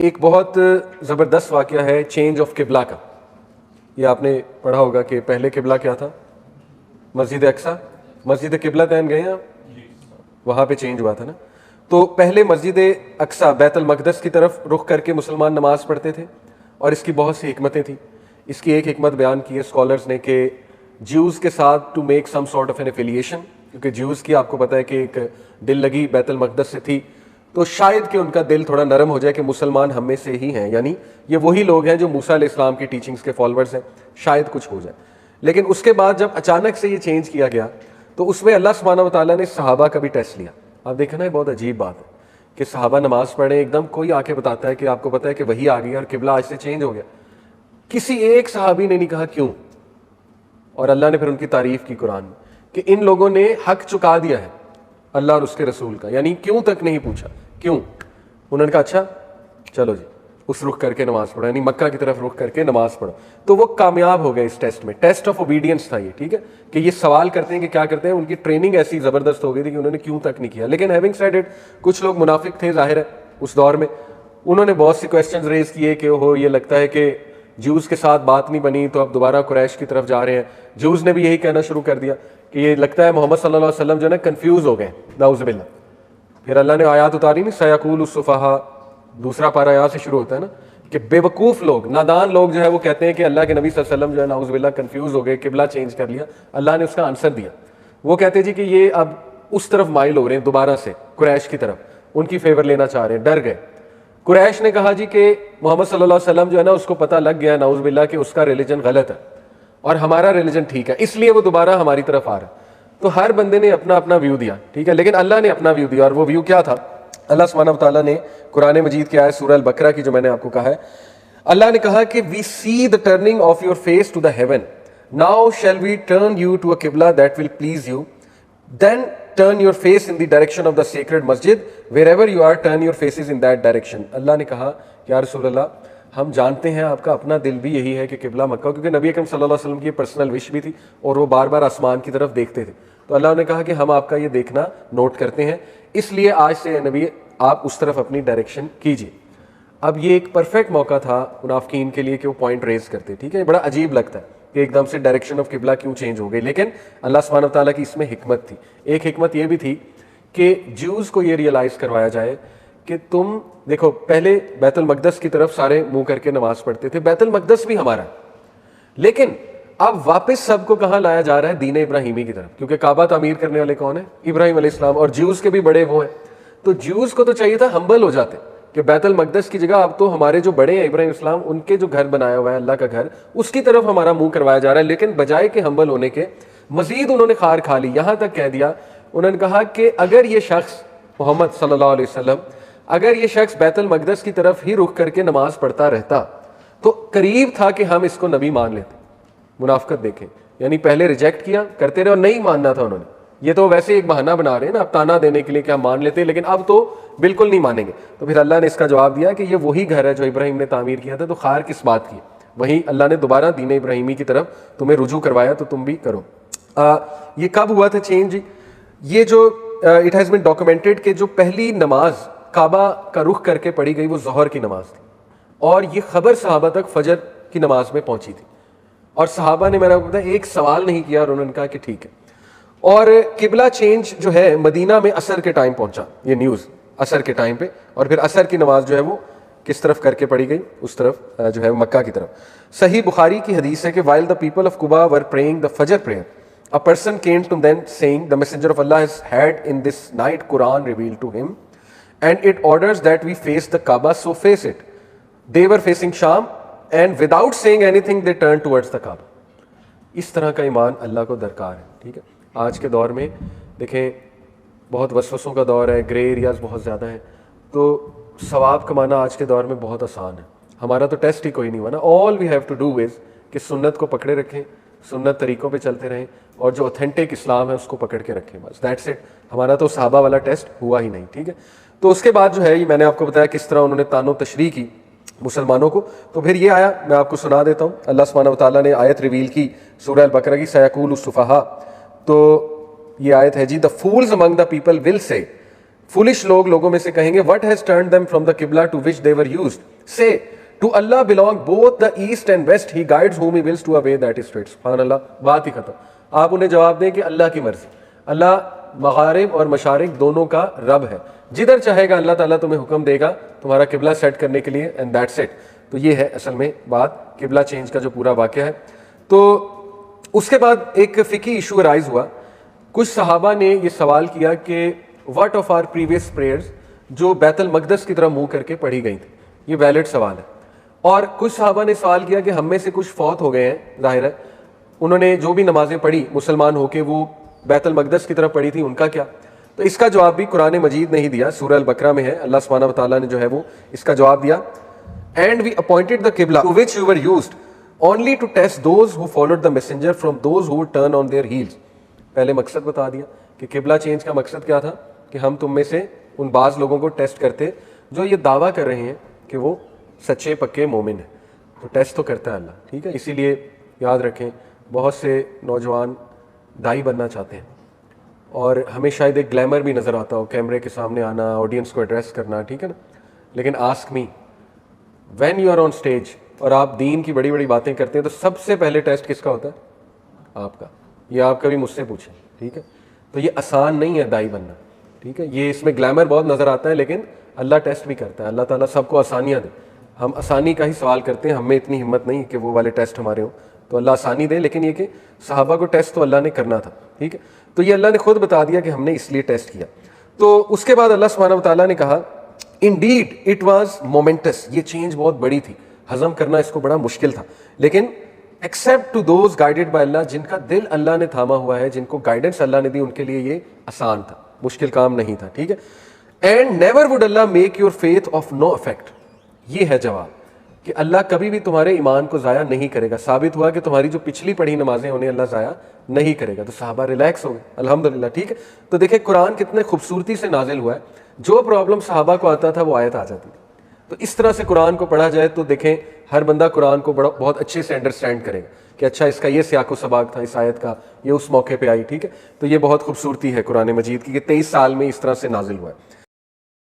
ایک بہت زبردست واقعہ ہے چینج آف قبلہ کا. یہ آپ نے پڑھا ہوگا کہ پہلے قبلہ کیا تھا؟ مسجد اقصیٰ. مسجد قبلہ تین گئے ہیں آپ؟ وہاں پہ چینج ہوا تھا نا. تو پہلے مسجد اقصیٰ بیت المقدس کی طرف رخ کر کے مسلمان نماز پڑھتے تھے، اور اس کی بہت سی حکمتیں تھیں. اس کی ایک حکمت بیان کی ہے اسکالرز نے کہ جیوز کے ساتھ to make some sort of an affiliation, کیونکہ جیوز کی آپ کو پتہ ہے کہ ایک دل لگی بیت المقدس سے تھی، تو شاید کہ ان کا دل تھوڑا نرم ہو جائے کہ مسلمان ہم میں سے ہی ہیں، یعنی یہ وہی لوگ ہیں جو موسیٰ علیہ السلام کی ٹیچنگز کے فالوورز ہیں، شاید کچھ ہو جائے. لیکن اس کے بعد جب اچانک سے یہ چینج کیا گیا تو اس میں اللہ سبحانہ وتعالیٰ نے صحابہ کا بھی ٹیسٹ لیا. آپ دیکھیں نا، یہ بہت عجیب بات ہے کہ صحابہ نماز پڑھیں، ایک دم کوئی آ کے بتاتا ہے کہ آپ کو پتہ ہے کہ وہی آ گئی اور قبلہ آج سے چینج ہو گیا. کسی ایک صحابی نے نہیں کہا کیوں، اور اللہ نے پھر ان کی تعریف کی قرآن میں کہ ان لوگوں نے حق چکا دیا ہے اللہ اور اس کے رسول کا، یعنی کیوں تک نہیں پوچھا کیوں. انہوں نے کہا اچھا چلو جی اس رخ کر کے نماز پڑھو، یعنی مکہ کی طرف رخ کر کے نماز پڑھو. تو وہ کامیاب ہو گئے اس ٹیسٹ میں. ٹیسٹ آف اوبیڈینس تھا یہ، ٹھیک ہے، کہ یہ سوال کرتے ہیں کہ کیا کرتے ہیں. ان کی ٹریننگ ایسی زبردست ہو گئی تھی کہ انہوں نے کیوں تک نہیں کیا. لیکن ہیونگ سیڈ اٹ، کچھ لوگ منافق تھے ظاہر ہے اس دور میں، انہوں نے بہت سی کویسچنز ریز کیے کہ وہ یہ لگتا ہے کہ جیوز کے ساتھ بات نہیں بنی تو اب دوبارہ قریش کی طرف جا رہے ہیں. جیوز نے بھی یہی کہنا شروع کر دیا کہ یہ لگتا ہے محمد صلی اللہ علیہ وسلم جو ہے نا کنفیوز ہو گئے، نعوذ باللہ. پھر اللہ نے آیات اتاری نہیں، سیقول السفہاء، دوسرا پارہ یہاں سے شروع ہوتا ہے نا، کہ بے وقوف لوگ، نادان لوگ جو ہے وہ کہتے ہیں کہ اللہ کے نبی صلی اللہ علیہ وسلم جو ہے نعوذ باللہ کنفیوز ہو گئے، قبلہ چینج کر لیا. اللہ نے اس کا آنسر دیا. وہ کہتے جی کہ یہ اب اس طرف مائل ہو رہے ہیں دوبارہ سے، قریش کی طرف، ان کی فیور لینا چاہ رہے ہیں، ڈر گئے. قریش نے کہا جی کہ محمد صلی اللہ علیہ وسلم جو ہے نا اس کو پتہ لگ گیا نعوذ باللہ کہ اس کا ریلیجن غلط ہے اور ہمارا ریلیجن ٹھیک ہے، اس لیے وہ دوبارہ ہماری طرف آ رہا ہے. تو ہر بندے نے اپنا اپنا ویو دیا، ٹھیک ہے، لیکن اللہ نے اپنا ویو دیا. اور وہ ویو کیا تھا؟ اللہ سبحانہ وتعالیٰ نے قرآن مجید کی آیت سورہ البقرہ کی جو میں نے آپ کو کہا ہے، اللہ نے کہا کہ we see the turning of your face to the heaven, now shall we turn you to a qibla that will please you, then turn your face in the direction of the sacred masjid, wherever you are turn your faces in that direction. اللہ نے کہا یا رسول اللہ ہم جانتے ہیں آپ کا اپنا دل بھی یہی ہے کہ قبلہ مکہ، کیونکہ نبی اکرم صلی اللہ علیہ وسلم کی پرسنل وش بھی تھی اور وہ بار بار آسمان کی طرف دیکھتے تھے. تو اللہ نے کہا کہ ہم آپ کا یہ دیکھنا نوٹ کرتے ہیں، اس لیے آج سے نبی آپ اس طرف اپنی ڈائریکشن کیجیے. اب یہ ایک پرفیکٹ موقع تھا منافقین کے لیے کہ وہ پوائنٹ ریز کرتے، ٹھیک ہے. بڑا عجیب لگتا ہے کہ ایک دم سے ڈائریکشن آف قبلہ کیوں چینج ہو گئی، لیکن اللہ سبحانہ وتعالیٰ کی اس میں حکمت تھی. ایک حکمت یہ بھی تھی کہ جیوز کو یہ ریئلائز کروایا جائے کہ تم دیکھو پہلے بیت المقدس کی طرف سارے منہ کر کے نماز پڑھتے تھے، بیت المقدس بھی ہمارا ہے، لیکن اب واپس سب کو کہاں لایا جا رہا ہے؟ دین ابراہیمی کی طرف، کیونکہ کعبہ تعمیر کرنے والے کون ہیں؟ ابراہیم علیہ السلام، اور جیوز کے بھی بڑے وہ ہیں. تو جیوز کو تو چاہیے تھا ہمبل ہو جاتے کہ بیت المقدس کی جگہ اب تو ہمارے جو بڑے ہیں ابراہیم السلام، ان کے جو گھر بنایا ہوا ہے اللہ کا گھر، اس کی طرف ہمارا منہ کروایا جا رہا ہے. لیکن بجائے کہ ہمبل ہونے کے مزید انہوں نے خار کھا لی. یہاں تک کہہ دیا، انہوں نے کہا کہ اگر یہ شخص محمد صلی اللہ علیہ وسلم، اگر یہ شخص بیت المقدس کی طرف ہی رخ کر کے نماز پڑھتا رہتا تو قریب تھا کہ ہم اس کو نبی مان لیتے. منافقت دیکھیں، یعنی پہلے ریجیکٹ کیا کرتے رہے اور نہیں ماننا تھا انہوں نے. یہ تو ویسے ایک بہانہ بنا رہے ہیں نا اب تانا دینے کے لیے کہ ہم مان لیتے، لیکن اب تو بالکل نہیں مانیں گے. تو پھر اللہ نے اس کا جواب دیا کہ یہ وہی گھر ہے جو ابراہیم نے تعمیر کیا تھا، تو خار کس بات کی؟ وہیں اللہ نے دوبارہ دین ابراہیمی کی طرف تمہیں رجوع کروایا تو تم بھی کرو. یہ کب ہوا تھا چینج؟ یہ جو اٹ ہیز بین ڈاکومنٹڈ کہ جو پہلی نماز کعبہ کا رخ کر کے پڑھی گئی وہ ظہر کی نماز تھی، اور یہ خبر صحابہ تک فجر کی نماز میں پہنچی تھی. اور صحابہ نے، میں نے آپ کو بتایا، ایک سوال نہیں کیا اور انہوں نے کہا کہ ٹھیک ہے. اور قبلہ چینج جو ہے مدینہ میں عصر کے ٹائم پہنچا، یہ نیوز عصر کے ٹائم پہ، اور پھر عصر کی نماز جو ہے وہ کس طرف کر کے پڑھی گئی؟ اس طرف جو ہے مکہ کی طرف. صحیح بخاری کی حدیث ہے کہ while the people of Quba were praying the Fajr prayer, a person came to them saying, the messenger of Allah has had in this night Quran revealed to him and it orders that we face the Kaaba, so face it. They were facing Sham and without saying anything they turned towards the Kaaba. اس طرح کا ایمان اللہ کو درکار ہے، ٹھیک ہے. آج کے دور میں دیکھیں بہت وسوسوں کا دور ہے، گرے ایریاز بہت زیادہ ہیں، تو ثواب کمانا آج کے دور میں بہت آسان ہے. ہمارا تو ٹیسٹ ہی کوئی نہیں ہوا نا. All we have to do is کہ سنت کو پکڑے رکھیں، سنت طریقوں پہ چلتے رہیں، اور جو اوتھینٹک اسلام ہے اس کو پکڑ کے رکھیں، بس دیٹس اٹ. ہمارا تو صحابہ والا ٹیسٹ ہوا ہی نہیں، ٹھیک ہے. تو اس کے بعد جو ہے یہ میں نے آپ کو بتایا کس طرح انہوں نے تان و تشریح کی مسلمانوں کو. تو پھر یہ آیا، میں آپ کو سنا دیتا ہوں. اللہ سبحانہ وتعالیٰ نے آیت ریویل کی سورہ البقرہ کی، سیقول السفہاء. تو یہ آیت ہے جی، the fools among the people will say، foolish لوگ لوگوں میں سے کہیں گے، what has turned them from the qibla to which they were used. Say, to Allah belong both the east and west. He guides whom he wills to a way that is straight. سبحان اللہ. بات ہی ختم. آپ انہیں جواب دیں کہ اللہ کی مرضی. اللہ مغارب اور مشارق دونوں کا رب ہے. جدھر چاہے گا اللہ تعالیٰ تمہیں حکم دے گا تمہارا قبلہ سیٹ کرنے کے لیے, اینڈ دیٹس اٹ. تو یہ ہے اصل میں بات قبلہ چینج کا جو پورا واقعہ ہے. تو اس کے بعد ایک فقہی ایشو ارائز ہوا. کچھ صحابہ نے یہ سوال کیا کہ what of our previous prayers جو بیت المقدس کی طرف منہ کر کے پڑھی گئی تھیں. یہ ویلڈ سوال ہے. اور کچھ صحابہ نے سوال کیا کہ ہم میں سے کچھ فوت ہو گئے ہیں, ظاہر ہے انہوں نے جو بھی نمازیں پڑھی مسلمان ہو کے وہ بیت المقدس کی طرف پڑھی تھی, ان کا کیا؟ تو اس کا جواب بھی قرآن مجید نے ہی دیا. سورہ البقرہ میں ہے, اللہ سبحانہ و تعالیٰ نے جو ہے وہ اس کا جواب دیا. اینڈ وی اپوائنٹڈ دا قبلہ to which you were used only to test those who followed the messenger from those who would turn on their heels. پہلے مقصد بتا دیا کہ قبلہ چینج کا مقصد کیا تھا, کہ ہم تم میں سے ان بعض لوگوں کو ٹیسٹ کرتے جو یہ دعویٰ کر رہے ہیں کہ وہ سچے پکے مومن ہیں. تو ٹیسٹ تو کرتا ہے اللہ, ٹھیک ہے. اسی لیے یاد رکھیں بہت سے نوجوان دائی بننا چاہتے ہیں اور ہمیں شاید ایک گلیمر بھی نظر آتا ہو, کیمرے کے سامنے آنا, آڈینس کو ایڈریس کرنا, ٹھیک ہے نا. لیکن ask me when you are on stage اور آپ دین کی بڑی بڑی باتیں کرتے ہیں تو سب سے پہلے ٹیسٹ کس کا ہوتا ہے؟ آپ کا. یہ آپ کبھی مجھ سے پوچھیں, ٹھیک ہے. تو یہ آسان نہیں ہے دائی بننا, ٹھیک ہے. یہ اس میں گلیمر بہت نظر آتا ہے لیکن اللہ ٹیسٹ بھی کرتا ہے. اللہ تعالیٰ سب کو آسانیاں دے. ہم آسانی کا ہی سوال کرتے ہیں, ہم میں اتنی ہمت نہیں کہ وہ والے ٹیسٹ ہمارے ہوں. تو اللہ آسانی دے, لیکن یہ کہ صحابہ کو ٹیسٹ تو اللہ نے کرنا تھا, ٹھیک ہے. تو یہ اللہ نے خود بتا دیا کہ ہم نے اس لیے ٹیسٹ کیا. تو اس کے بعد اللہ سبحانہ و تعالیٰ نے کہا انڈیڈ اٹ واز مومنٹس. یہ چینج بہت بڑی تھی, ہضم کرنا اس کو بڑا مشکل تھا, لیکن except to those guided by اللہ, جن کا دل اللہ نے تھاما ہوا ہے, جن کو گائیڈنس اللہ نے دی, ان کے لیے یہ آسان تھا, مشکل کام نہیں تھا, ٹھیک ہے. اینڈ نیور وڈ اللہ make your faith of no effect. یہ ہے جواب کہ اللہ کبھی بھی تمہارے ایمان کو ضائع نہیں کرے گا. ثابت ہوا کہ تمہاری جو پچھلی پڑھی نمازیں انہیں اللہ ضائع نہیں کرے گا. تو صحابہ ریلیکس ہو گئے, الحمدللہ, ٹھیک ہے. تو دیکھیں قرآن کتنے خوبصورتی سے نازل ہوا ہے. جو پرابلم صحابہ کو آتا تھا وہ آیت آ جاتی تھی. تو اس طرح سے قرآن کو پڑھا جائے تو دیکھیں ہر بندہ قرآن کو بہت اچھے سے انڈرسٹینڈ کرے گا کہ اچھا اس کا یہ سیاق و سباق تھا, اس آیت کا یہ اس موقع پہ آئی, ٹھیک ہے. تو یہ بہت خوبصورتی ہے قرآن مجید کی کہ 23 سال میں اس طرح سے نازل ہوا ہے.